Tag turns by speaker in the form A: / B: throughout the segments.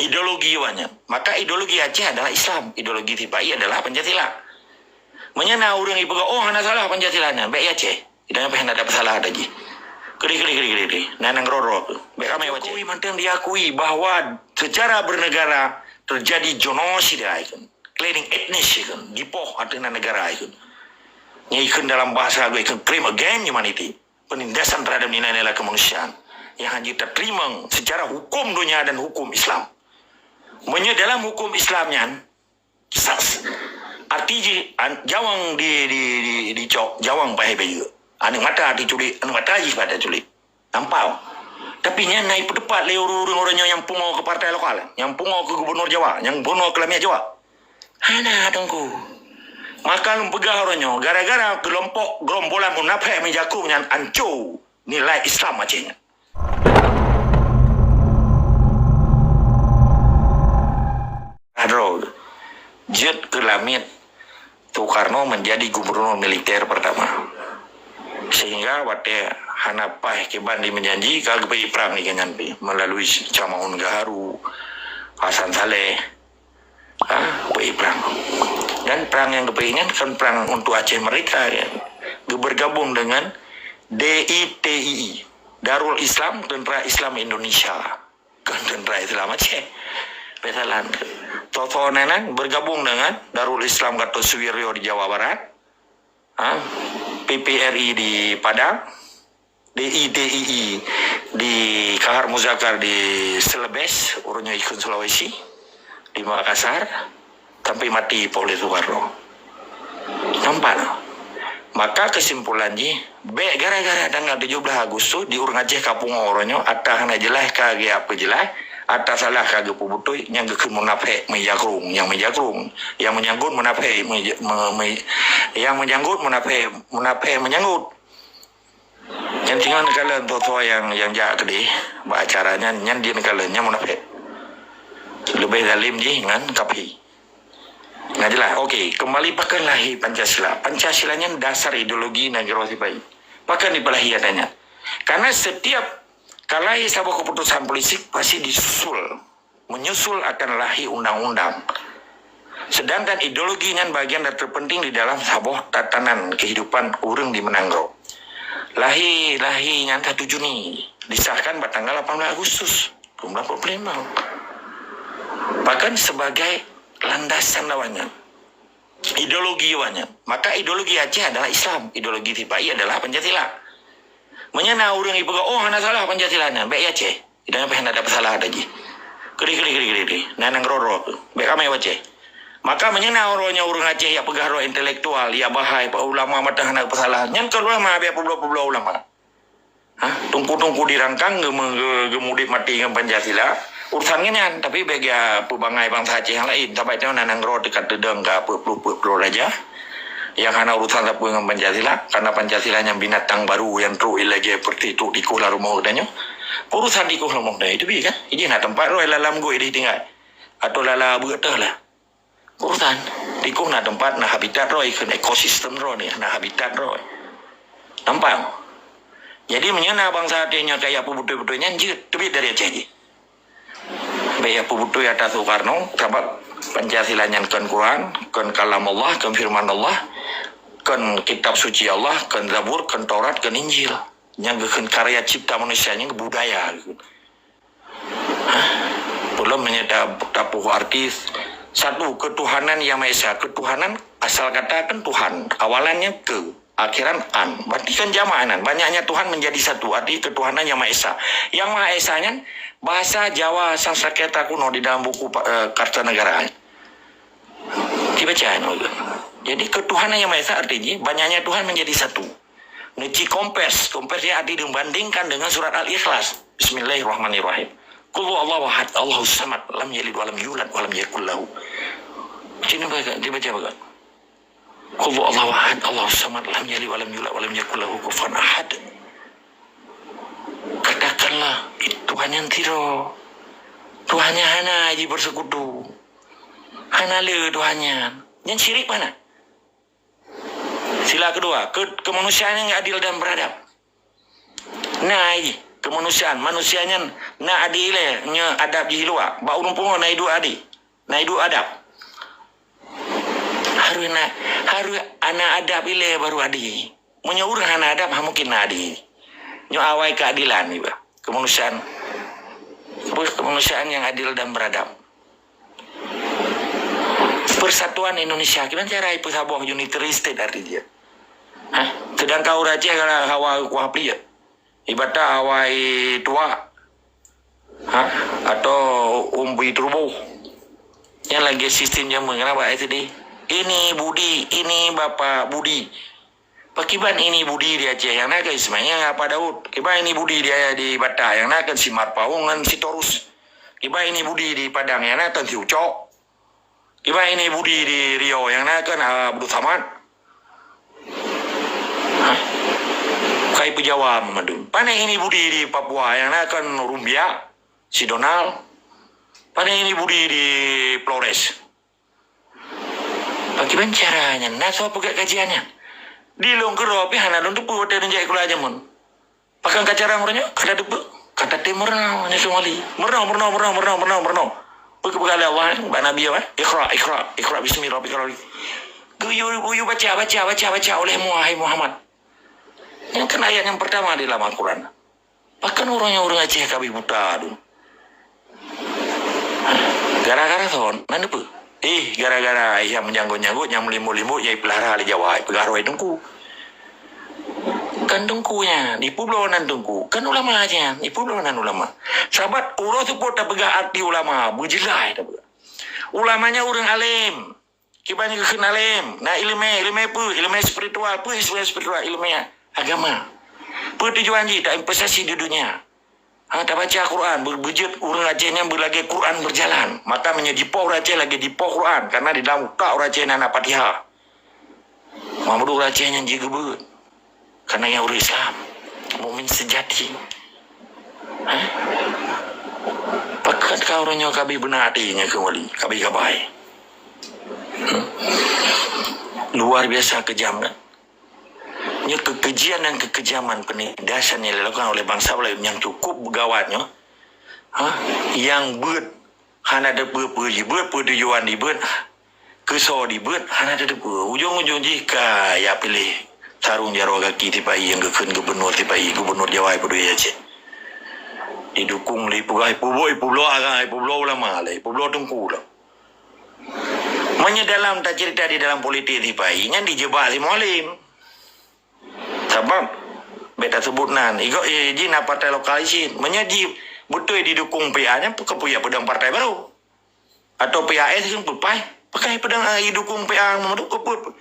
A: ideologi banyak. Maka ideologi Aceh adalah Islam, ideologi Tipai adalah Pancasila. Menyana orang ibu oh hana salah Pancasilanya, baik Aceh. Tidak apa hendak dapat salah lagi. Keri. Nanang roro. Baik kami Aceh. Mantan diakui bahwa secara bernegara terjadi genosida ikon, cleaning etnis ikon, dipoh artinya negara ikon. Ikon dalam bahasa gue ikon crime against humanity, penindasan terhadap nilai-nilai kemanusiaan yang hanya terima secara hukum dunia dan hukum Islam. Dalam hukum Islamnya sas artinya jawang di cok jawang pahe baju anu mata diculik anu mata aja pada culik tampau tapi nya naik pedepat le orang-orangnya yang pungo ke partai lokal, yang pungo ke gubernur Jawa, yang pungo ke Lamia Jawa ada dongku maka lempegah orangnya gara-gara kelompok gerombolan munafik menjaku dengan ancu nilai Islam Acehnya. Jet ke Lamit, Soekarno menjadi gubernur militer pertama. Sehingga wate hanapah kebandi menjanji kagpai perang ikan melalui Camaun Gaharu, Hasan Saleh, pai perang. Dan perang yang kepingan kan perang untuk Aceh mereka ya. Bergabung dengan DITII, Darul Islam Tentara Islam Indonesia, kan Tentara Islam Aceh. Pesalan Toto Nenan bergabung dengan Darul Islam Gatot Suwiryo di Jawa Barat, PPRI di Padang, DITII di Kahar Muzakar di Celebes, urunnya ikut Sulawesi, di Makassar, sampai mati oleh Soekarno. Nampak? Maka kesimpulannya, gara-gara tanggal 17 Agustus di urang Aceh kapung orangnya, atahana jelas kage apa jelas, atas salah kagak pubutui yang gekun munafik menjagrung yang menyanggut munafik yang menyanggut munafik menyanggut yang tinggal kalian toto yang jak gede acaranya nyan dia kaliannya munafik lebih dalim je dengan kapi nah jelas oke kembali pakai lahir Pancasilanya dasar ideologi negara Tipai pakai di pelahiannya karena setiap kalau sebuah keputusan politik pasti menyusul akan lahir undang-undang. Sedangkan ideologinya bagian dan terpenting di dalam sebuah tatanan kehidupan orang di Menanggro. Lahirnya 1 Juni disahkan pada tanggal 18 Agustus 1945. Bahkan sebagai landasan lawannya. Ideologi lawannya. Maka ideologi Aceh adalah Islam, ideologi Tipai adalah Pancasila. Menyana orang ibu oh hana salah Pancasilanya, baik Aceh. Tidak apa hendak dapat salah lagi. Keri. Nanang roro. Baik kami Aceh. Maka menyana orangnya orang Aceh ya pegah roh intelektual, ya bahai, pak ulama mata hendak kesalahan. Yang keluar mah biar pulau ulama. Tungku dirangkang gemudi mati dengan Pancasila. Urusannya nyan, tapi bagi pebangai bangsa Aceh yang lain. Sampai itu nanang roro dekat dedeng ke pulau raja. Yang karena urusan apa dengan Pancasila, karena Pancasilanya binatang baru yang terus lagi seperti itu di kolam rumah udahnya, urusan di kolam rumah itu bi kan, ini nak tempat roy lalam gue di tinggal, atau lala betul lah, urusan di kolam tempat nah habitat roy kan ekosistem roy nih, nah habitat roy, nampak, jadi menyana bangsa Acehnya kayak apa betul-betulnya jid, tapi dari Aceh je, baik apa betul atas Soekarno, sebab Pancasilanya kan Quran, kan kalam Allah, kan firman Allah. Kan kitab suci Allah, kan Zabur, kan Taurat, kan Injil. Yang kan karya cipta manusianya ke budaya. Belum menyatakan artis satu ketuhanan yang Maha Esa. Ketuhanan asal kata kan Tuhan. Awalannya ke, akhiran an. Berarti kan jamaanan. Banyaknya Tuhan menjadi satu. Arti ketuhanan yang Maha Esa. Yang Maha Esanya bahasa Jawa Sanskerta kuno di dalam buku Kartanegara. Dibaca jadi ketuhanan yang Maha Esa artinya banyaknya Tuhan menjadi satu. Neci kompersnya arti dibandingkan dengan surat Al-Ikhlas. Bismillahirrahmanirrahim. Qul huwallahu ahad, Allahus samad, lam yalid wa lam yulad wa lam yakul lahu. Sini dibaca bagus. Qul huwallahu ahad, Allahus samad, lam yalid wa lam yulad wa lam yakul lahu kufuwan ahad. Katakanlah Tuhan yang tiro. Tuhannya hana aja bersekutu. Hana le Tuhannya. Yang syirik mana? Sila kedua, kemanusiaan yang adil dan beradab. Nah, kemanusiaan manusianya na adile nya adab jihilwa ba urung pungo na idu adab haru ana adab ile baru adi munya urang ana adab mungkin na adi nyo awai keadilan iba kemanusiaan yang adil dan beradab. Persatuan Indonesia gimana cara ipu saboh unitaristik dari dia. Sedang kau raja kalau hawa kuapli ya. Ibadah hawai tua. Atau umbi turbo. Yang lagi sistemnya mengenapa itu deh. Ini Budi, ini Bapak Budi. Pakiban ini Budi dia Aceh yang nak Ismailnya apa Daud. Kiba ini Budi dia di Batak yang nak si Marpaung dan si Torus. Kiba ini Budi di Padang yang nak si Ucok. Kiba ini Budi di Riau yang nak Abdul Samad. Kai Jawa Memadung. Pane ini Budi di Papua yang nak Rumbia, si Donald. Pane ini Budi di Flores. Pakiban caranya, nak so pegak kajiannya. Di longkero api hana don depu hotel njai kula aja mun. Pakang kacara murnya kada depu. Kata timur nya Somali. Merno. Pegala Allah ba nabi ya. Iqra bismi rabbikal ladzi. Guyu baca oleh Muhammad. Yang kan ayat yang pertama di dalam Al-Qur'an. Bahkan orang Aceh kabi buta aduh. Gara-gara son, nan depu. Gara-gara yang menjanggut-janggut, yang melimut-limut, yang pelihara di Jawa, pegaroi dengku. Kan dengkunya, di pulau nan dengku. Kan ulama aja, di pulau nan ulama. Sahabat, urut tu pun tak pegang arti ulama, berjelai tak pegang. Ulamanya orang alim. Kibanya kekena alim. Nah ilmu apa? Ilmu spiritual apa? Ilmu spiritual, ilmu agama. Apa tujuan je, tak investasi di dunia. Tak baca Quran, berbujud orang Acehnya berlagi Quran berjalan. Maka menjadi poh Aceh lagi di poh Quran. Karena di dalam muka orang Aceh anak Fatihah. Mahmud orang Acehnya juga ber. Karena yang orang Islam. Mukmin sejati. Pakat kau orangnya kabi benar hatinya kembali. Kabi kabai. Luar biasa kejam kan. Kekejian dan kekejaman penindasan yang dilakukan oleh bangsa Melayu yang cukup begawatnya, yang buat hana ada tujuan dibuat kesor dibuat hana ada ujung-ujung jika ya pilih sarung jaro kaki tipai yang kekun gubernur tipai gubernur Jawa ibu ya Aceh didukung oleh pulau ulama lah pulau tengku lah menyedalam tak cerita di dalam politik tipai yang dijebak si mualim. Sebab beta sebutnan igo izin partai lokalisin menjadi betul didukung PA-nya kepuya pedang partai baru atau PAS yang pakai pedang didukung PA Mamadou keput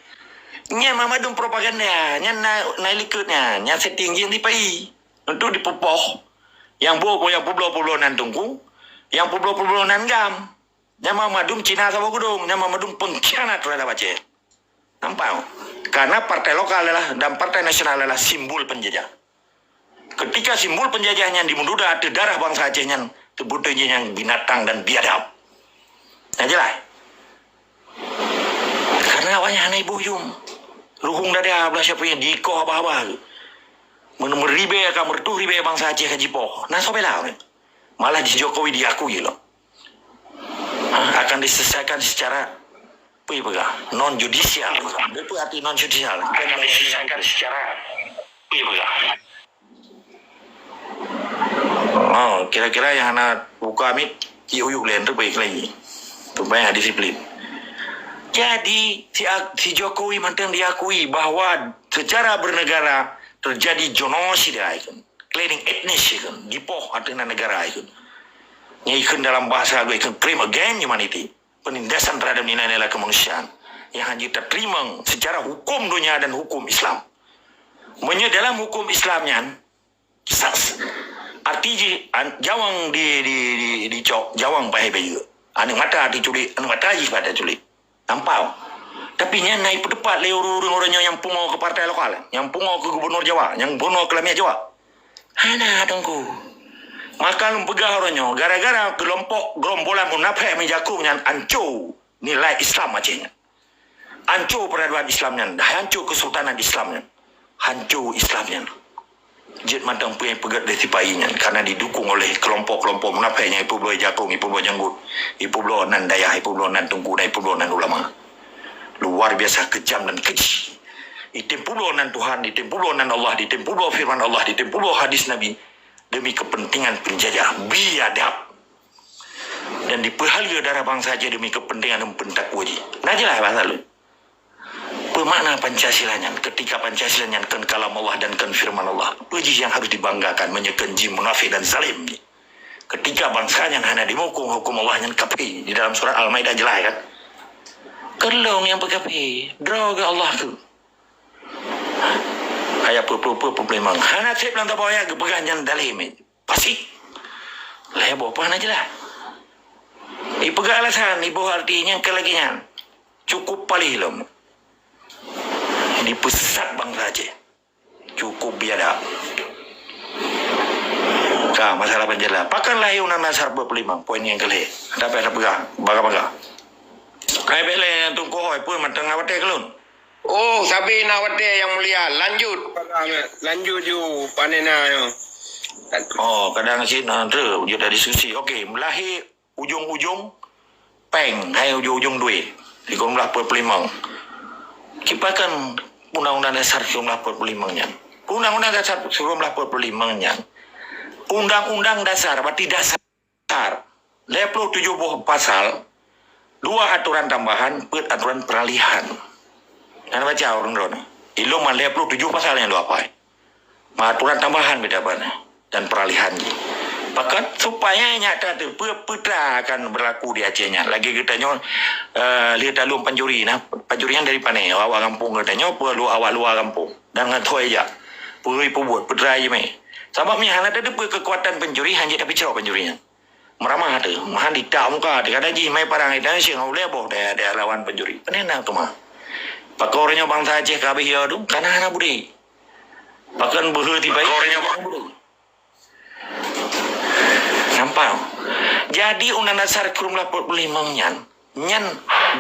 A: nya Mamadou propaganda nya naik likutnya nya setting yang dipai untuk dipopoh yang pulau nan tunggu yang pulau nan gam nya Mamadou Cina sama gudung nya Mamadou pengkhianat terhadap Aceh nampak. Karena partai lokal adalah dan partai nasional adalah simbol penjajah. Ketika simbol penjajahnya dimunduda ada darah bangsa Acehnya sebutnya yang binatang dan biadab. Nah jelas. Karena awalnya hanai buyung. Ruhung dada belah siapa yang dikoh apa-apa. Meribe akan mertu ribe bangsa Aceh kajipoh. Nah sobelah. Malah di Jokowi diakui loh. Akan diselesaikan secara non judicial, itu arti non judicial. Kita menyelesaikan secara kira-kira yang anak buka amit uyuk lain tu baik lagi, supaya disiplin. Jadi si Jokowi mantan diakui bahwa secara bernegara terjadi genosida ikon, cleansing etnis ikon, dipoh artinya negara ikon. Ikon dalam bahasa gue ikon crime against humanity. Penindasan terhadap nilai-nilai kemanusiaan yang hanya diterima secara hukum dunia dan hukum Islam. Dalam hukum Islamnya, artinya jawang di cok, jawang pakai baju. Anu mata diculik, anu mata aja pada culik. Nampak. Tapi nya naik pedepat le orang-orangnya yang pungo ke partai lokal, yang pungo ke gubernur Jawa, yang pungo ke Lamia Jawa. Hana tunggu. Maka lumpegah orangnya gara-gara kelompok gerombolan munafik menjaku dengan hancur nilai Islam Acehnya. Hancur peradaban Islamnya, hancur kesultanan Islamnya. Hancur Islamnya. Jet matang punya pegat dari tipainya karena didukung oleh kelompok-kelompok munafik yang ipu belah jakung, ipu belah janggut, ipu belah nan dayah, ipu belah nan tungku, dan ipu belah nan ulama. Luar biasa kejam dan keji. Ditempuh nan Tuhan, ditempuh nan Allah, ditempuh firman Allah, ditempuh hadis Nabi demi kepentingan penjajah biadab. Dan diperhalia darah bangsa saja demi kepentingan pentakwaji. Nah jelas bahasa lu. Pemakna Pancasilanya ketika Pancasilanya kan kalam Allah dan kan firman Allah. Puji yang harus dibanggakan menyekan jin munafik dan zalim. Ketika bangsanya hanya dimukung hukum Allah yang kapi di dalam surat Al-Maidah jelas kan. Kelong yang berkapi, droga Allah tu. Kayak memang. Hana trip lang tabaw ya kepegangan dalim. Pasti. Lebo pa na jelas. Ipag-aalasan, ibu artinya kelagian. Cukup palilom. Di pusat bang saja. Cukup biadab. Kah, masalah penjela. Pakanlah yung nasar 25. Poin yang kelih. Ada apa pegang? Baga-baga. Kaya bele tunggu hoy pun matang awate kelun.
B: Oh, sabi na wate yang mulia. Lanjut. Lanjut you panena yo.
A: Oh, kadang sih nanti dia ada diskusi. Okey, melahi ujung-ujung peng, hai ujung-ujung duit. Di jumlah 45. Kipakan Undang-Undang Dasar jumlah 45-nya. Undang-Undang Dasar jumlah 45-nya. Undang-Undang Dasar berarti dasar. 70 pasal, 2 aturan tambahan, aturan peralihan. Dan baca orang drone. Ilo mah 7 pasalnya lu apa? Aturan tambahan beda mana dan peralihan. Bahkan supaya nyata tu putra akan berlaku di Acehnya. Lagi kita lihat dalam penjuri nah, penjurian dari panai awak kampung katanya perlu awak luar kampung. Dan ngatoi aja. Puri buat putra aja mai. Sebabnya hanya ada kekuatan penjuri hanya tapi cerok penjurinya. Meramah tu, mahan ditak muka, dikata ji mai parang itu sih ngau leboh dia lawan penjuri. Penena tu mah. Pakornya bangsa Aceh kabeh ya tu, karena anak budi. Bahkan berhenti baik. Pakornya bang budi. Nampak? Jadi Undang Dasar Kurumlah 45 nyan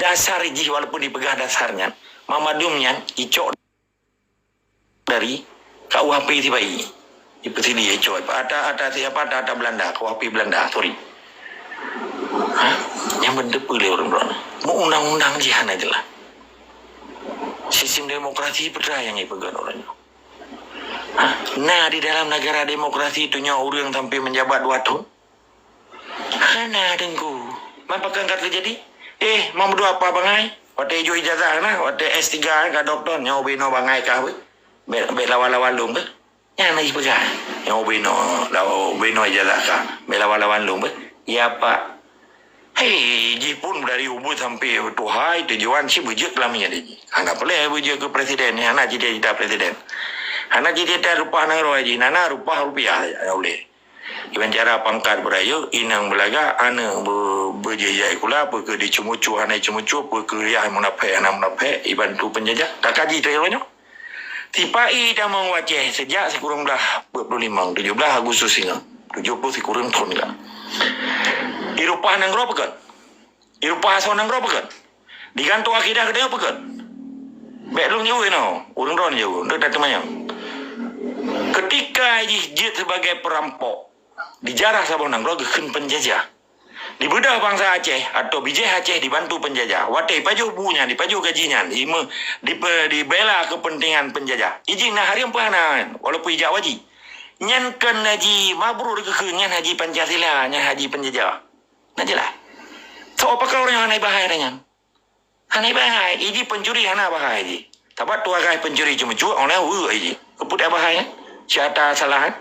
A: dasar ji walaupun dipegang dasarnya, mamadumnya icok dari KUHP tibai. Seperti dia icok. Ada siapa ada Belanda, KUHP Belanda, sorry. Hah? Yang berdepul orang-orang. Mau undang-undang jihan aja lah. Sistem demokrasi percaya yang dipegang orangnya. Hah? Nah di dalam negara demokrasi itu orang yang sampai menjabat 2 tahun. Hana dengku. Mampakkan kata terjadi? Mau berdua apa bangai? Wate hijau ijazah na, wate S3 ka doktor nyaw bino bangai ka we. Be lawan-lawan lum be. Yang lagi pegang. Nyaw bino ijazah ka. Be lawan-lawan lum be. Ya Pak. Hei, jipun dari umur sampai tuhai tujuan si bujut lamanya dia. Anak boleh bujut ke presiden, anak jadi presiden. Anak jadi rupa nang roji, nana rupa rupiah ya boleh. Iban cara pangkat berayu inang belaga ana berjaya kula ke dicumucu ana cumucu ke ya munafik ana munafik iban tu penjajah tak kaji tu eloknya. Tipai dah mengwaceh sejak sekurang dah 25 17 Agustus hingga 70 sekurang tahun dah. Irupah nang ro pekat. Irupah so nang ro pekat. Digantung akidah ke dia pekat. Belum jauh no. Urang ron jauh. Ndak tak temannya. Ketika jihad sebagai perampok dijarah sabon nang ro geun penjajah. Di bedah bangsa Aceh atau bijih Aceh dibantu penjajah. Wate paju bunya, dipaju gajinya, dibela kepentingan penjajah. Izin nah hari empana walaupun ijak wajib. Nyankan haji mabrur kekenyan haji Pancasila, nyan haji penjajah. Nah jelas. So apakah orang yang hanai bahaya dengan? Hanai bahaya, ini pencuri hana bahaya ji. Tabat tua kai pencuri cuma cuak orang ji. Keput bahaya. Siapa kesalahan?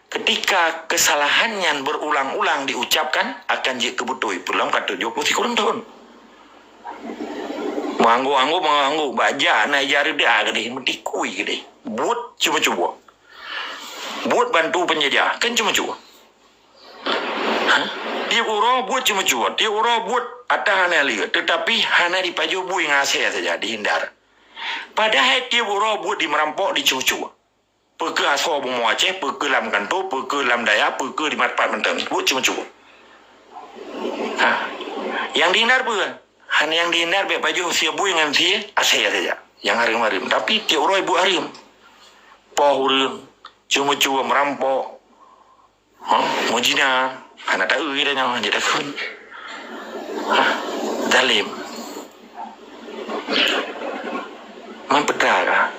A: Ketika kesalahan yang berulang-ulang diucapkan akan jadi kebutui. Pulang kata 20 kurang tahun. Manggu, baca na jari dia gede, metikui gede. Buat cuma-cuma. Buat bantu penjajah, kan cuma-cuma. Dia urang buat cuma-cuma. Dia urang buat ada hana lihat. Tetapi hana dipaju bui ngasih saja, dihindar. Padahal dia urang buat di merampok, di cuma-cuma. Perke asal bumbu Aceh, perke lam kantor, perke lam daya, perke di matpat mentang. Buat cuma-cuma. Yang dihindar pun. Hana yang dihindar, biar baju siap bui dengan siap, asih saja. Yang harim-harim. Tapi dia urang buat harim. Poh harim. cuma merampok, mujina, anak tahu kita nyawa jadi kun, zalim, mempedara.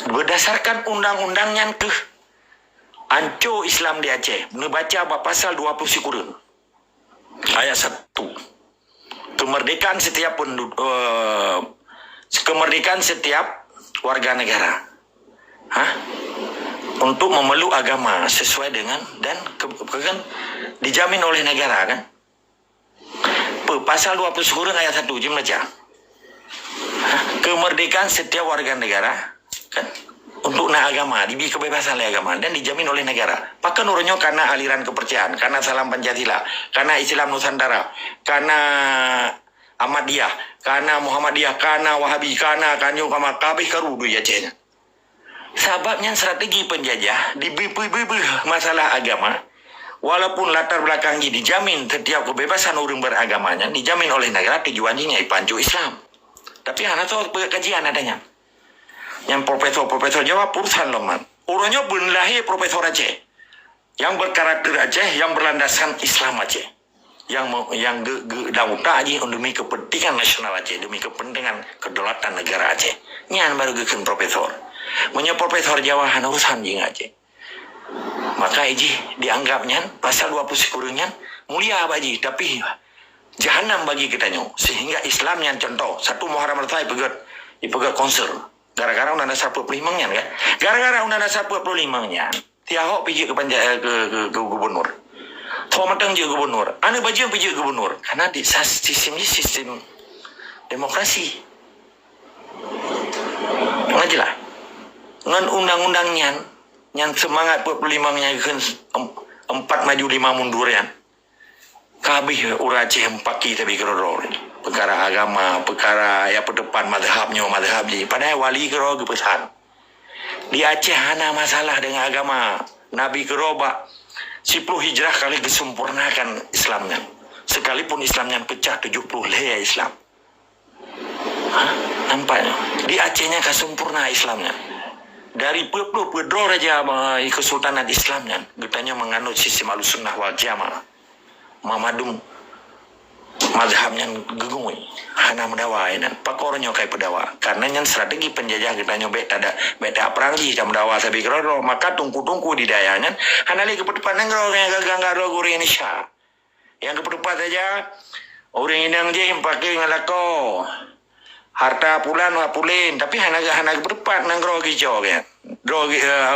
A: Berdasarkan undang-undangnya ke anco Islam di Aceh, membaca pasal 20 Sikurun ayat 1. Kemerdekaan setiap warga negara untuk memeluk agama sesuai dengan dan kan dijamin oleh negara kan. Pasal 20 Sikurun ayat 1 je baca. Kemerdekaan setiap warga negara kan untuk nak agama, diberi kebebasan oleh agama dan dijamin oleh negara. Pakai nurunnya karena aliran kepercayaan, karena salam Pancasila, karena Islam Nusantara, karena Ahmadiyah, karena Muhammadiyah, karena Wahabi, karena kanyu kama kabeh karudu ya cenya. Sebabnya strategi penjajah diberi masalah agama, walaupun latar belakangnya dijamin setiap kebebasan orang beragamanya dijamin oleh negara, tujuannya pancu Islam. Tapi anak tahu kajian adanya. Yang profesor Jawa urusan loman. Orangnya belum lahir profesor Aceh. Yang berkarakter Aceh, yang berlandaskan Islam Aceh. Yang dauta aja demi kepentingan nasional Aceh, demi kepentingan kedaulatan negara Aceh. Nyan baru gekan profesor. Punya profesor Jawa urusan jing Aceh. Maka iji dianggapnya pasal 20 Sikurunnya mulia baji, tapi jahanam bagi kita nyo. Sehingga Islam yang contoh, satu Muharram al-Thai pegat konser. Gara-gara Undang Dasar 45-nya kan. Gara-gara Undang Dasar 45-nya, Tiahok pergi ke gubernur. Thor matang je gubernur. Ane baju pergi ke gubernur. Karena di sistem ini sistem demokrasi. Ngaji lah. Dengan undang-undangnya, yang semangat 45-nya kan 4 maju 5 mundur ya. Kabih urace 4 kita bikro perkara agama, perkara ya pedepan madhabnya. Padahal wali kero pesan. Di Aceh hana masalah dengan agama. Nabi kerobak 10 hijrah kali disempurnakan Islamnya. Sekalipun Islamnya pecah 70 lea Islam. Nampaknya. Di Acehnya kesempurna Islamnya. Dari pedro raja kesultanan Islamnya. Getanya menganut sistem Ahlussunnah wal Jamaah. Mamadum mazhabnya gegungui hana mendawa ini pakornya kayak pedawa karena yang strategi penjajah kita nyobek beda perang di jam dawa sabi kero maka tungku di dayanya hana lagi kepedepan nengro yang gagang guru Indonesia yang kepedepan saja orang indang je yang pakai ngalako harta pulan wapulin tapi hana kepedepan nengro hijau kan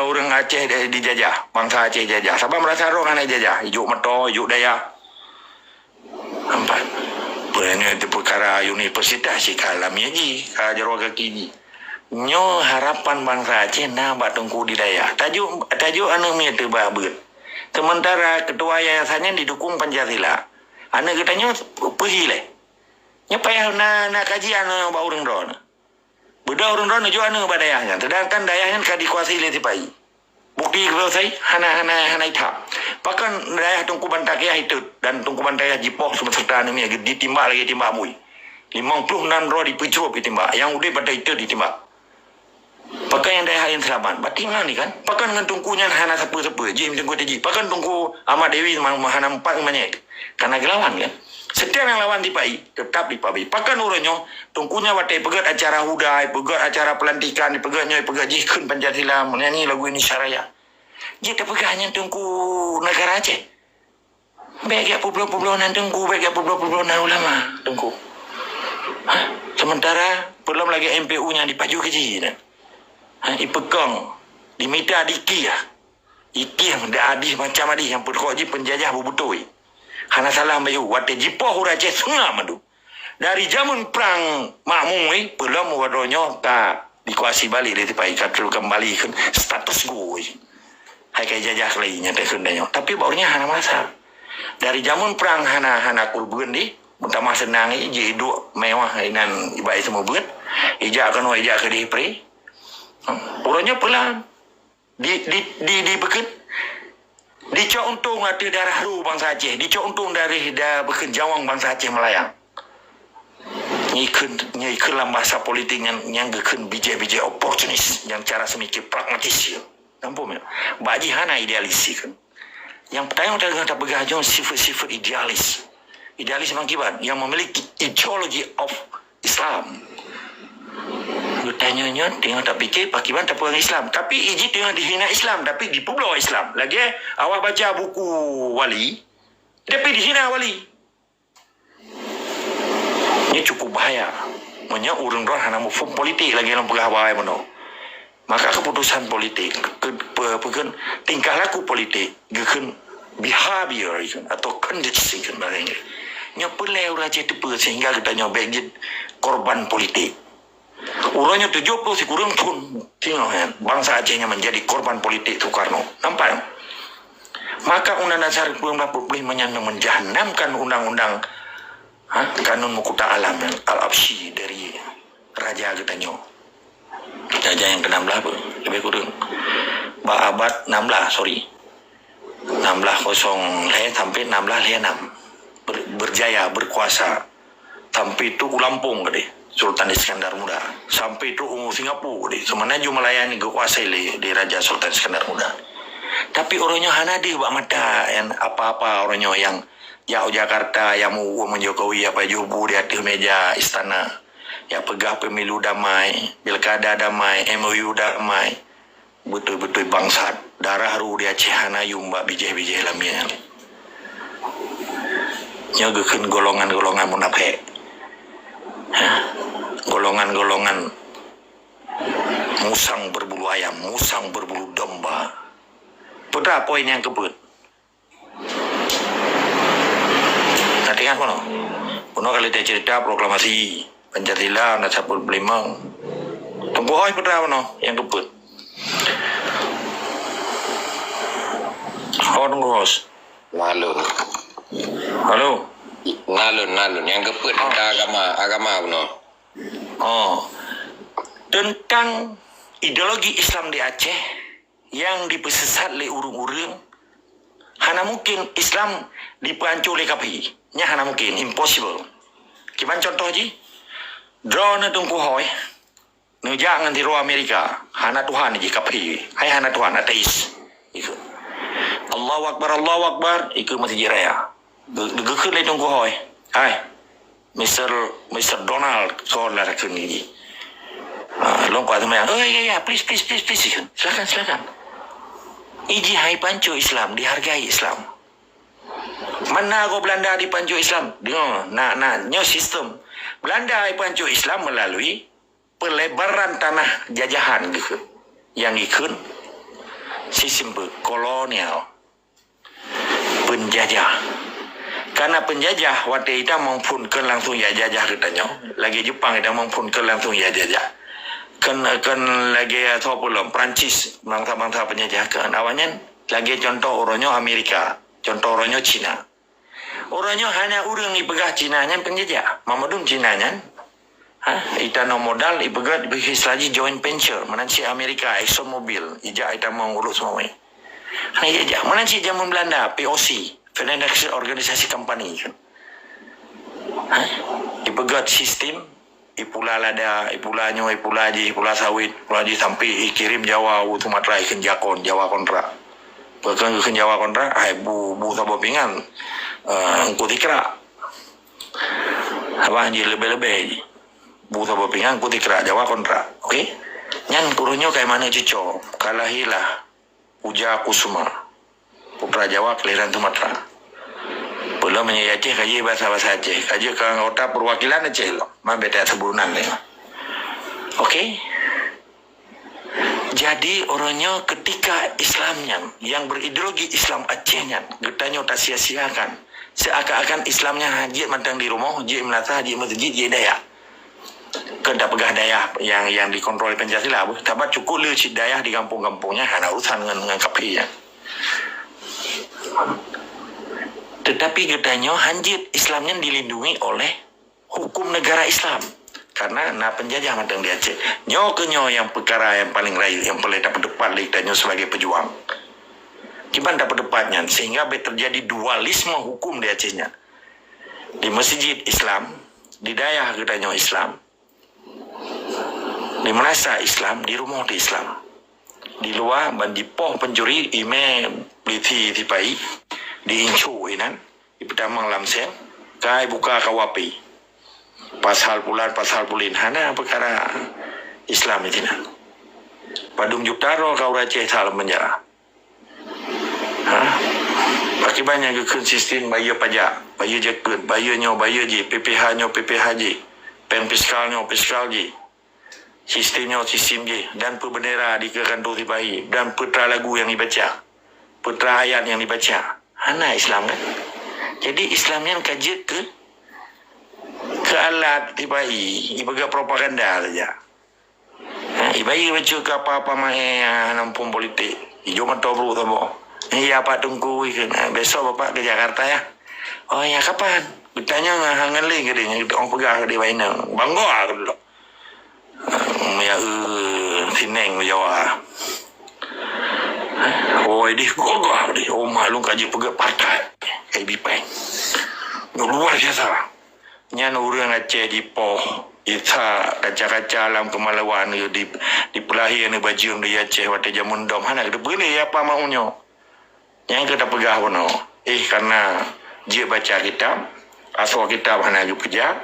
A: orang Aceh dijajah bangsa Aceh jajah sabab merasa orang hana jajah hijau meto hijau daya empat Berani itu perkara universitas si kalam ya ji kajar kini nyo harapan bangsa Aceh na batungku di daya tajuk anu mi tu babut sementara ketua yayasannya didukung Pancasila anu katanya pergi le nya payah na kajian ba urang ron beda urang ron jo anu badayahnya sedangkan dayahnya ka dikuasai le tipai bukti kalau saya hana itap bahkan daerah Tungku Bantakiah itu dan Tungku Bantakiah Jipoh semua serta ini ditimbak lagi timbak mui 56 roh dipicup ditimbak yang udah pada itu ditimbak pakai yang daerah yang selamat berarti mana ni kan pakai dengan tungkunya hana sepu-sepu jim tungku teji pakai tungku Ahmad Dewi hana 4 namanya karena gelawan kan setiap yang lawan dipai tetap dipabai pakai urangnya tungkunya batai pegat acara hudai pegat acara pelantikan pegatnya pegat jikun Pancasila menyanyi lagu ini syaraya jika pegahnya tungku negara Aceh baik ya pulau-pulau nan tungku baik ya pulau-pulau nan ulama tungku sementara belum lagi MPU-nya dipaju ke sini dipegang diminta diki ya iki yang dah adis macam adis yang perkoji penjajah bubutoi hana salah bayu wate jipoh Aceh sunga madu dari zaman perang makmum belum wadonya tak dikuasai balik dari tipai katul kembali kan status gue hai kayak jajah lainnya tekundanya tapi barunya hana masa dari zaman perang hana kurban di utama senang iji hidup mewah inan ibai semua buat ijak ke dipre orangnya pelan di beken dicok untung ada darah ru bangsa Aceh dicok untung dari beken jawang bangsa Aceh melayang nyikun lah bahasa politik yang geken bijak-bijak oportunis yang cara semikir pragmatis Nampak tak? Baji hana idealis kan. Yang pertama kita bergajung sifat-sifat idealis. Idealis mengakibat yang memiliki ideologi of Islam. Lu tanya-nya tengok tak fikir pakiban tak pegang Islam. Tapi iji tengok dihina Islam tapi dipulau Islam. Lagi awak baca buku wali tapi dihina wali. Ini cukup bahaya. Maksudnya orang-orang hanya mufum politik lagi dalam pegawai mana. Maka keputusan politik, tingkah laku politik, behavior atau kondisi barangnya. Nya pelai orang cakap sehingga kita nyobek jadi korban politik. Urangnya 70 si kurang pun tengok kan, bangsa Acehnya menjadi korban politik Soekarno. Nampak? Maka Undang-Undang Dasar 1945 menjahanamkan undang-undang kanun Mukuta Alam Al-Absyi dari Raja Getanyo. Raja yang ke-16 apa? Lebih kurang. Abad 16, sorry. 16 sampai 16 berjaya, berkuasa. Sampai itu Lampung ke deh. Sultan Iskandar Muda. Sampai itu Singapura ke deh. Sebenarnya melayani kekuasaan di Raja Sultan Iskandar Muda. Tapi orangnya hana di bak mata yang apa-apa orangnya yang jauh Jakarta yang mau menjokowi apa jubu di atas meja istana. Ya pegah pemilu damai, pilkada damai, MOU damai. Betul-betul bangsat. Darah ru di Aceh hana yumba bijih-bijih lamia. Nyogekeun golongan-golongan munafik. Golongan-golongan musang berbulu ayam, musang berbulu domba. Putra poin yang kebut. Nanti kan kono. Kono kali dia cerita proklamasi Pancasila Undang-Undang 45. Tunggu hoi putra kono yang kebut. Oh tunggu hos.
B: Nalun.
A: Halo.
B: Nalun yang kebut agama kono.
A: Oh. Tentang ideologi Islam di Aceh yang dipesesat oleh urung-urung, hana mungkin Islam dipancur oleh KPI. Nya hana mungkin, impossible. Kiban contoh ji, drone tungku hoi, jangan di luar Amerika, hana Tuhan ji KPI, hai hana Tuhan ateis. Ikut. Allahu Akbar, ikut masjid raya. Gegekut le tungku hoi, hai, Mr. Donald, soalan rakun ini. Longkot sama yang, ya, please, silakan. Iji hai pancu Islam, dihargai Islam. Mana ko Belanda di pancu Islam? Nyo sistem. Belanda hai pancu Islam melalui pelebaran tanah jajahan gitu. Yang ikut sistem kolonial. Penjajah. Karena penjajah waktu itu mempunkan langsung ya jajah katanya. Lagi Jepang itu mempunkan langsung ya jajah. Kan lagi atau pula Perancis bangsa-bangsa penjajah kan awalnya lagi contoh orangnya Amerika, contoh orangnya Cina. Orangnya hanya orang ipegah Cina nya penjajah, mamadum Cina nya. Ita no modal ipegah dibahis lagi joint venture menansi Amerika Exxon Mobil, ija ita mau urus semua. Hanya ija menansi zaman Belanda POC, Financial Organisasi Company kan. Ipegah sistem Ipula lada, ipula nyo, ipula sawit, ipula ji sampai kirim Jawa, Sumatera ikan jakon, Jawa kontrak. Bahkan ikan Jawa kontrak, bu sabo pingan, ngkuti kerak. Apa anjir lebih-lebih, bu sabo pingan ngkuti kerak Jawa kontrak, oke? Nyan turunnya kayak mana cuco, kalahilah Uja Kusuma, putra Jawa kelahiran Sumatera. Belum menyayaceh kaji bahasa-bahasa Aceh. Kaji ke anggota perwakilan Aceh loh. Beda sebulan ya. Oke. Jadi orangnya ketika Islamnya yang berideologi Islam Acehnya getanya tak sia-siakan. Seakan-akan Islamnya haji mantang di rumah, haji melata, haji masjid, haji daya. Kena pegah daya yang dikontrol Pancasila. Tapi cukup lecit daya di kampung-kampungnya hanya urusan dengan KPI ya. Tetapi getanya hanjit Islamnya dilindungi oleh hukum negara Islam. Karena penjajah matang di Aceh. Nyo yang perkara yang paling rayu, yang paling dapat depan ditanya sebagai pejuang. Gimana dapat depannya? Sehingga terjadi dualisme hukum di Acehnya. Di masjid Islam, di daya getanya Islam, di Melasa Islam, di rumah di Islam. di luar ban di poh pencuri ime beliti tipai di incu inan di pedamang lamsen kai buka kawapi pasal pulin hana perkara Islam itu nan padung jutaro kau Aceh salam penjara pakai banyak ke sistem bayar pajak bayar jaket bayar je PPH je pen fiskal je sistemnya sistem je dan perbendera di kantor tibai dan putra lagu yang dibaca putra ayat yang dibaca hana Islam kan jadi Islamnya kaji ke alat tibai ibaga propaganda saja ibai baca ke apa-apa mae nampung politik hijau mata bro tabo apa tunggu besok bapak ke Jakarta ya oh ya kapan bertanya ngangan lagi dia orang pegang dia mainan bangga dulu ya sineng Jawa oh ini gogah dia oh maklum kaji pegang partai kayak bipeng luar biasa nyan orang Aceh di poh ita kaca-kaca alam kemalawan di pelahian di baju di Aceh waktu jamun dom hana kita boleh apa maunya yang kita pegah pun karena dia baca kitab asal kitab hana dia pejak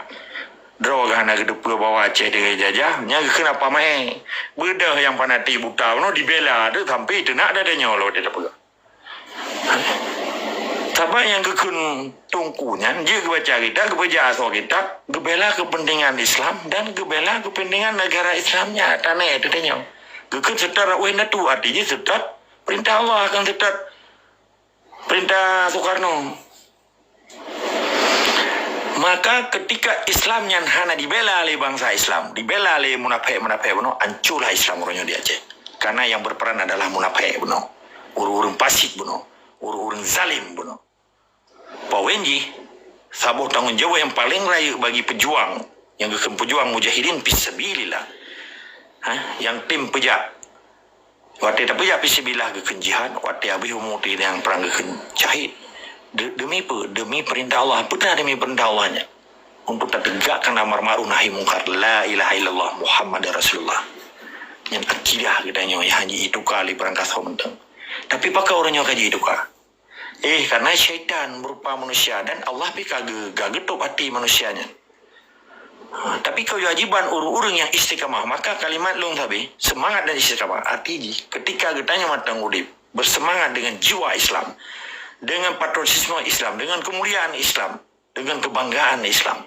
A: drog hana dia bawa Aceh dengan jajah yang kenapa mai bedah yang panati buta no dibela tu sampai itu nak ada nyolo dia pegah sabak yang kekun tungkunya dia baca kitab baca asal kitab gebela kepentingan Islam dan gebela kepentingan negara Islamnya tanah itu dia kekun setar wena tu artinya setar perintah Allah akan setar perintah Soekarno. Maka ketika Islam yang hana dibela oleh bangsa Islam, dibela oleh munafik beno, hancurlah Islam orangnya di Aceh. Karena yang berperan adalah munafik beno, urun pasik beno, urun zalim beno. Pawenji, sabuh tanggung jawab yang paling raya bagi pejuang, yang kekem pejuang mujahidin fisabilillah. Yang tim pejak. Waktu tak pejak fisabilillah kekem jihad, waktu habis umuti yang perang kekem jahid. Demi apa? Demi perintah Allah. Benar demi perintah Allahnya. Untuk tegakkan amar ma'ruf nahi mungkar. La ilaha illallah Muhammad Rasulullah. Yang akidah katanya ya hanya itu kali berangkat mentang. Tapi pakai orangnya kaji itu kah? Karena syaitan berupa manusia dan Allah pi kagetuk hati manusianya. Tapi kewajiban urung-urung yang istiqamah, maka kalimat long tabi semangat dan istiqamah. Artinya ketika getanya matang udip bersemangat dengan jiwa Islam, dengan patriotisme Islam, dengan kemuliaan Islam, dengan kebanggaan Islam.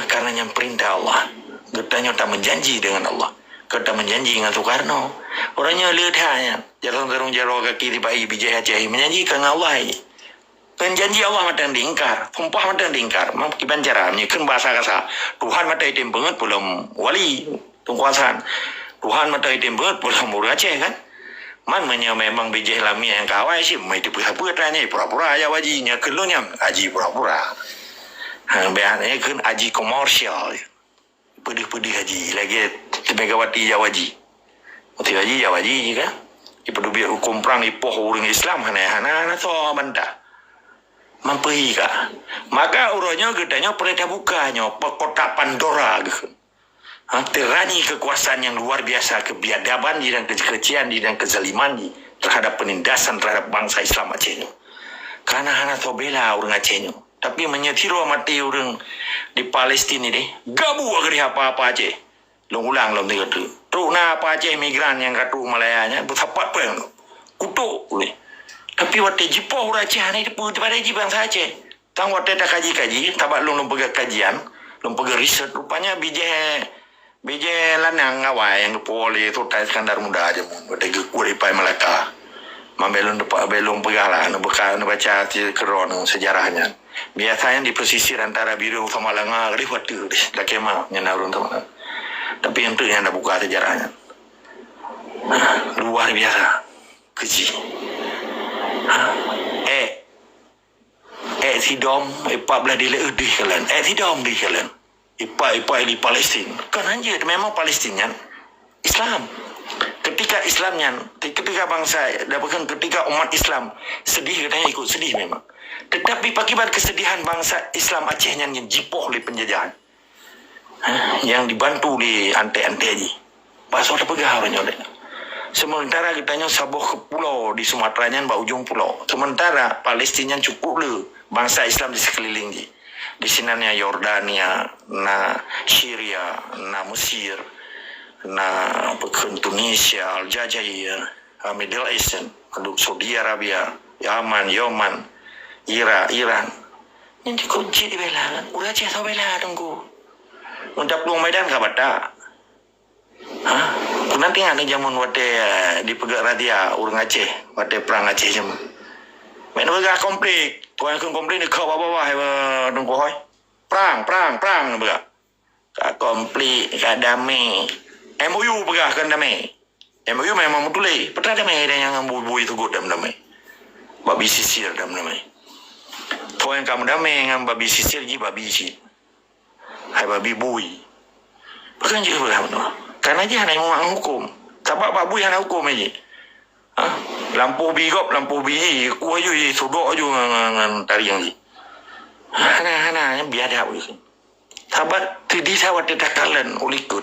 A: Karena yang perintah Allah, getanya tak menjanji dengan Allah, kita menjanji dengan Soekarno. Orangnya lihatnya, jarang-jarang jaro kaki tibai bijaya Aceh menjanjikan Allah ini. Penjanji Allah matang diingkar, sumpah matang diingkar. Mak kiban cara menyekan bahasa kasa. Tuhan mata item banget belum wali tungkuasan. Tuhan mata item banget belum murid Aceh kan. Man memang bijih lami yang kawai sih, mai tu pura-pura tanya pura-pura aja wajinya kelunya aji pura-pura. Beannya kan aji komersial. Pedih-pedih haji lagi Megawati Jawaji. Mesti haji Jawaji juga. Ibu biar hukum perang ipoh orang Islam hana so mentah. Mampai kah? Maka urangnya gedanya perintah bukanya kotak Pandora gitu. Tirani kekuasaan yang luar biasa, kebiadaban dan kekecian dan kezaliman terhadap penindasan terhadap bangsa Islam Aceh. Karena hana so bela orang Aceh. Tapi menyetiru mati orang di Palestina ini, gabu agar apa-apa Aceh. Ulang tiga tu. Terus apa Aceh migran yang katu Malayanya bersapat pun kutuk boleh. Tapi waktu jipoh orang Aceh ni pada bangsa Aceh. Tang waktu tak kaji, tabak long pergi kajian, long pergi riset, rupanya bijak lanang awal yang kepoleh tu tak Iskandar Muda aja pun. Waktu kuri pai Melaka. Mambelon pergi lah, nak baca keron sejarahnya. Biasanya di pesisir antara Biru sama Langa, kali waktu dah kemah nyenarun tu. Tapi yang tu yang dah buka sejarahnya. Luar biasa, keji. Sidom, belah dile di kalian. Sidom di kalian. Ipa di Palestin. Kan anjir, memang Palestina Islam. Ketika Islamnya, ketika bangsa, bahkan ketika umat Islam sedih, katanya ikut sedih memang. Tetapi akibat kesedihan bangsa Islam Acehnya yang jipoh oleh penjajahan. Yang dibantu di ante-ante aja. Pasal ada pegah orangnya. Sementara kitanya sabuh ke pulau di Sumatera nya ujung pulau. Sementara Palestina cukup le bangsa Islam di sekeliling di sinanya Yordania, na Syria, na Mesir, na pekan Tunisia, Aljazair, Middle East, Saudi Arabia, Yaman, Iran. Yang dikunci di bela, udah cah bela tunggu. Untuk pelung Medan kabata. Nanti ada zaman wate di pegak radia urang Aceh, wate perang Aceh jam. Main pegak konflik, tuan kan konflik ni kau bawah tunggu hoi. Perang pegak. Kak konflik, kak damai. MOU pegak kan damai. MOU memang betul le. Pernah damai dan yang bui tu god damai. Babi sisir damai. Tuan kamu damai dengan babi sisir ji babi ji. Hai babi bui. Bukan je pegak betul. Karena dia hanya memang hukum. Sebab Pak Bui hanya hukum aja. Lampu bigop, lampu biji, ku aja sodok aja dengan tarian ni. Hana biadab gitu. Sebab tadi saya tidak kalian ulikut.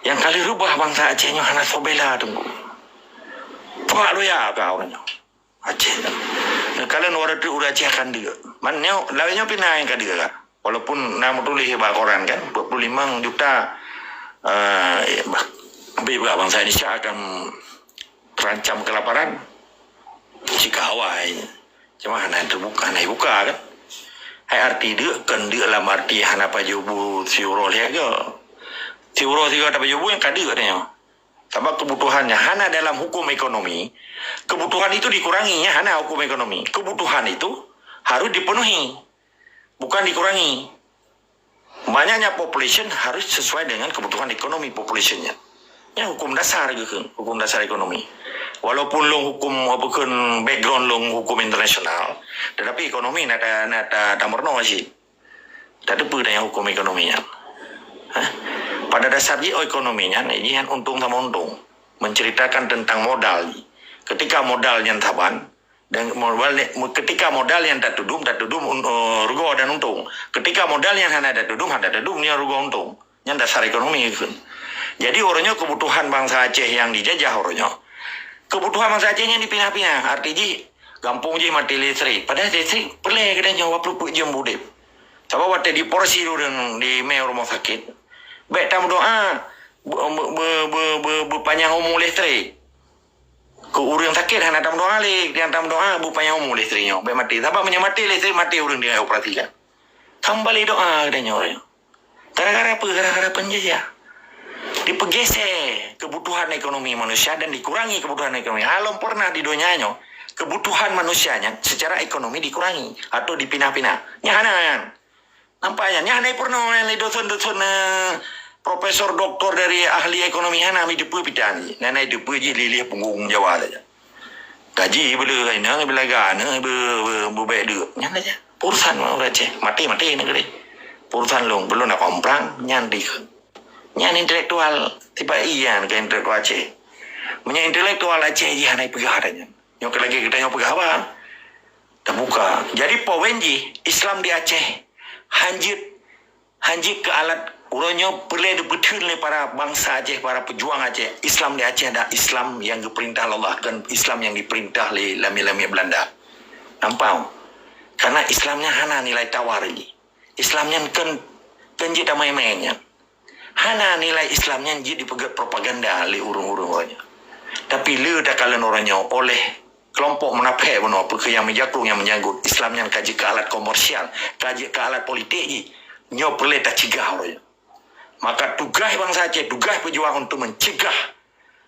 A: Yang kali rubah bangsa Acehnya hana sobela tunggu. Pak lu ya kau orangnya. Aceh. Kalian orang tu udah Aceh akan dia. Mana lainnya pindah yang kadi kan. Walaupun nama tulis hebat koran kan 25 juta. Bangsa Indonesia akan terancam kelaparan jika Hawaii cuma hanya terbuka kan hai arti dia kan dia dalam arti hanya pajubu siuro liaga siuro tiga tapi pajubu yang kadi katanya sebab kebutuhannya hanya dalam hukum ekonomi kebutuhan itu dikurangi ya hanya hukum ekonomi kebutuhan itu harus dipenuhi bukan dikurangi. Banyaknya population harus sesuai dengan kebutuhan ekonomi populationnya. Ya hukum dasar gitu, hukum dasar ekonomi. Walaupun long hukum bukan background long hukum internasional, tetapi ekonomi nada tamorno sih. Tadi yang hukum ekonominya. Pada dasarnya ekonominya ini yang untung sama untung. Menceritakan tentang modal. Ketika modalnya taban, dan ketika modal yang tak tudum rugo dan untung. Ketika modal yang hanya tak tudum ni rugo untung. Yang dasar ekonomi itu. Jadi orangnya kebutuhan bangsa Aceh yang dijajah orangnya. Kebutuhan bangsa Aceh yang dipinah-pinah. Artinya gampung je mati listrik. Padahal listrik perlu kita nyawa perlu jam budep. Sebab waktu di porsi di mail rumah sakit. Baik tamu doa berpanjang umur listrik. Ke orang sakit hanya tam doa alik dia tam doa bupanya umur listriknya baik mati sebab menyamati listrik mati orang dia operasikan kembali doa katanya orang gara-gara apa gara-gara penjajah dipegesek kebutuhan ekonomi manusia dan dikurangi kebutuhan ekonomi alam pernah di dunianya kebutuhan manusianya secara ekonomi dikurangi atau dipinah-pinah nyahanan nampaknya nyahanai pernah yang dosen-dosen profesor doktor dari ahli ekonomi hana mi depu pitani nanai depu ji lilih punggung Jawa saja gaji bela ina bela gana be baik dia nyan aja urusan orang Aceh mati negeri urusan long belum nak komprang nyan di nyan intelektual tiba iya ke intelektual Aceh punya intelektual Aceh ji hana pegah adanya nyok lagi kita nyok pegah apa terbuka jadi powenji Islam di Aceh hanjit ke alat urangnya perlu betul ni para bangsa Aceh, para pejuang Aceh. Islam di Aceh ada Islam yang diperintah Allah dan Islam yang diperintah oleh lami-lami Belanda. Nampak? Karena Islamnya hana nilai tawar ini. Islamnya kan jadi main-mainnya. Hana nilai Islamnya jadi dipegat propaganda oleh urung-urung orangnya. Tapi le dah kalian orangnya oleh kelompok munafik benar yang menjagung yang menyanggut Islamnya kaji ke alat komersial, kaji ke alat politik ni. Nyo perlu tak cegah orangnya. Maka tugas bangsa Aceh, tugas pejuang untuk mencegah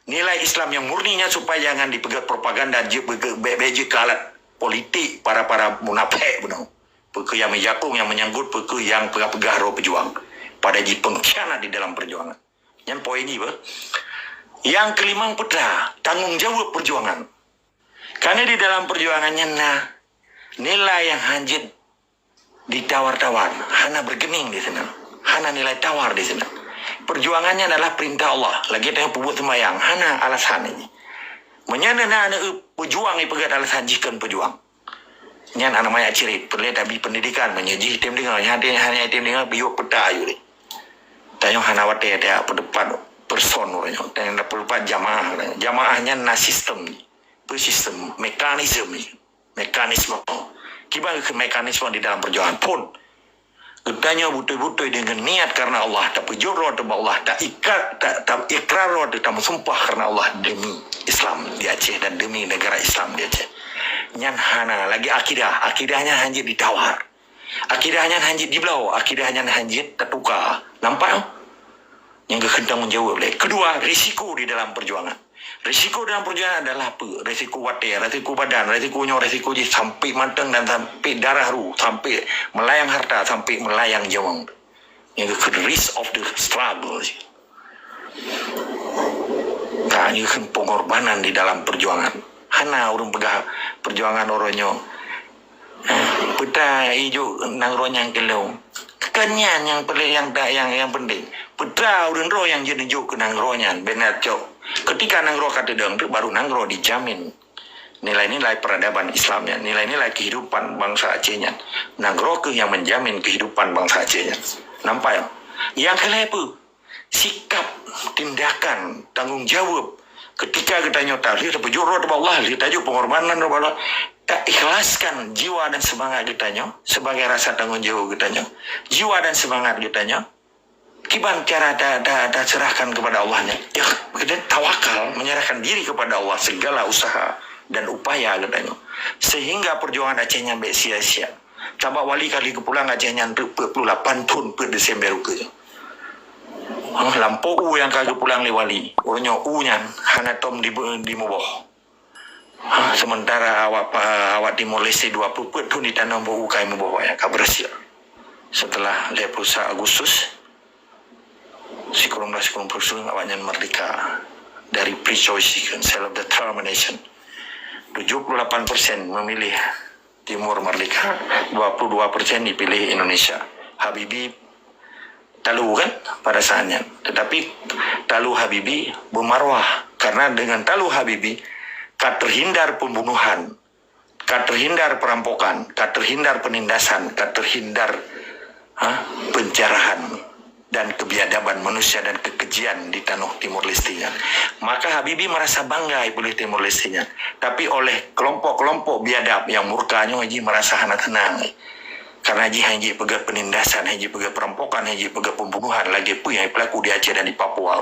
A: nilai Islam yang murninya supaya jangan dipegat propaganda beji ke alat politik para munafik benar. Perkara yang menjakung yang menyanggut perkara yang pegah roh pejuang pada ji pengkhianat di dalam perjuangan. Yang poin ini yang kelima putra tanggung jawab perjuangan. Karena di dalam perjuangannya nilai yang hanjit ditawar-tawar, hana bergening di sana. Hana nilai tawar di sana. Perjuangannya adalah perintah Allah. Lagi ada yang buat sembahyang. Hana alasan ini. Menyana anak pejuang ini pegat alasan jikan pejuang. Nyan anak maya cirit. Perlu tapi pendidikan menyaji tim dengar. Hanya tim dengar biuk peta ayu ni. Tanya hana wate ada pendepan person orangnya, dan 24 jamaah. Jamaahnya na sistem, sistem mekanisme. Kita ke mekanisme di dalam perjuangan pun. Ketanya betul-betul dengan niat karena Allah, tak berjodoh dengan Allah, tak ikrar tak bersumpah karena Allah demi Islam di Aceh dan demi negara Islam di Aceh. Nyan hana lagi akidahnya hanjit ditawar, akidahnya hanjit dibelau, akidahnya hanjit tertukar. Nampak? Yang kehendang menjawab. Kedua, risiko di dalam perjuangan. Risiko dalam perjuangan adalah apa? Risiko watir, risiko badan, risiko sampai matang dan sampai darah ru, sampai melayang harta, sampai melayang jawang. Yang ke risk of the struggle. Nah, ini kan pengorbanan di dalam perjuangan. Hana orang pegang perjuangan orangnya. Peta hijau nang ronyang kelau. Kenyan yang penting. Peta orang roh yang jadi juk ke nang ronyan benar cok. Ketika nangro kata deng baru nangro dijamin nilai-nilai peradaban Islamnya, nilai-nilai kehidupan bangsa Acehnya. Nangro ke yang menjamin kehidupan bangsa Acehnya. Nampak ya? Yang kelapa, sikap, tindakan, tanggung jawab. Ketika kita nyata, kita berjurut kepada Allah, kita juga pengorbanan kepada Allah. Tak ikhlaskan jiwa dan semangat kita sebagai rasa tanggung jawab kita. Jiwa dan semangat kita. Kiban cara dah serahkan kepada Allahnya. Ya, kita tawakal, menyerahkan diri kepada Allah segala usaha dan upaya katanya. Sehingga perjuangan Acehnya baik sia-sia. Coba wali kali kepulang Acehnya 48 tahun per Desember ke. Lampau yang kagak pulang le wali. Orangnya U-nya hana tom di Muboh. Sementara awak Timor Leste 20 tahun di tanah Muboh kai Muboh ya kaberhasil. Setelah le perusahaan Agustus Sikurung awaknya merdeka dari pre-choice self-determination. 78% memilih Timur merdeka, 22% dipilih Indonesia. Habibie talu kan pada saatnya, tetapi talu Habibie bermarwah karena dengan talu Habibie tak terhindar pembunuhan, tak terhindar perampokan, tak terhindar penindasan, tak terhindar penjarahan dan kebiadaban manusia dan kekejian di tanah Timur Leste-nya. Maka Habibie merasa bangga oleh Timur Leste-nya. Tapi oleh kelompok-kelompok biadab yang murkanya Haji merasa hana tenang. Karena Haji pegat penindasan, Haji pegat perampokan, Haji pegat pembunuhan, lagi pun yang pelaku di Aceh dan di Papua.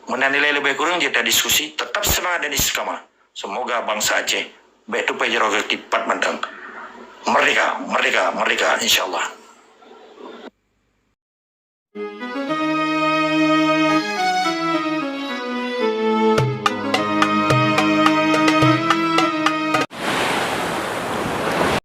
A: Menilai lebih kurang kita diskusi, tetap semangat dan istiqamah. Semoga bangsa Aceh baik itu pejaroga kipat mentang. Merdeka, insyaAllah.